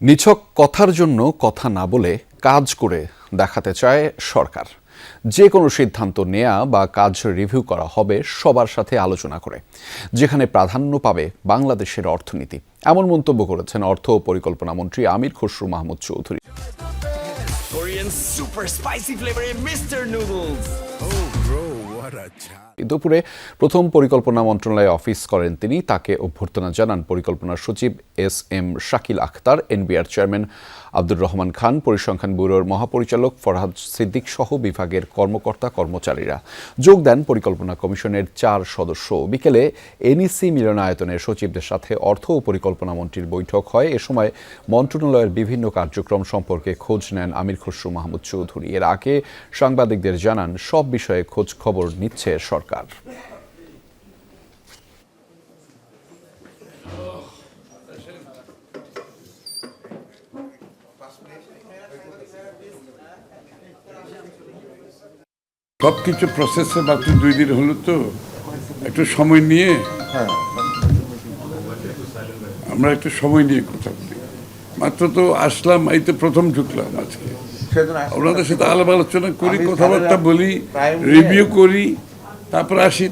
নিছক কথার জন্য কথা না বলে কাজ করে দেখাতে চায় সরকার। যে কোনো সিদ্ধান্ত নেয়া বা কাজ রিভিউ করা হবে সবার সাথে আলোচনা করে, যেখানে প্রাধান্য পাবে বাংলাদেশের অর্থনীতি। এমন মন্তব্য করেছেন অর্থ ও পরিকল্পনা মন্ত্রী আমির Khasru Mahmud Chowdhury. Korean super spicy flavor in Mr. Noodles. Oh, bro, what a chat. দুপুরে প্রথম পরিকল্পনা মন্ত্রণালয়ে অফিস করেন তিনি। তাকে অভ্যর্থনা জানান পরিকল্পনা সচিব S M. Shakil Akhtar, NBR chairman Abdur Rahman Khan, পরিসংখ্যান ব্যুরোর মহাপরিচালক ফরহাদ সিদ্দিক সহ বিভাগের কর্মকর্তা কর্মচারীরা। যোগ দেন পরিকল্পনা কমিশনের 4 সদস্য। বিকেলে এনইসি মিলনায়তনে সচিবদের সাথে অর্থ ও পরিকল্পনা মন্ত্রীর বৈঠক হয়। এ সময় মন্ত্রণালয়ের বিভিন্ন কার্যক্রম সম্পর্কে খোঁজ নেন আমির খসরু মাহমুদ চৌধুরী। এর আগে সাংবাদিকদের জানান সব বিষয়ে খোঁজ খবর নিচ্ছে সরকার। সবকিছু প্রসেসে মাত্র 2 দিন হলো, তো একটু সময় নিয়ে আমরা একটু সময় নিয়ে কথা বলি। মাত্র তো আসলাম, এই তো প্রথম ঢুকলাম আজকে। ওনাদের সাথে আলাপ আলোচনা করি, কথাবার্তা বলি, রিভিউ করি, তারপর আসি।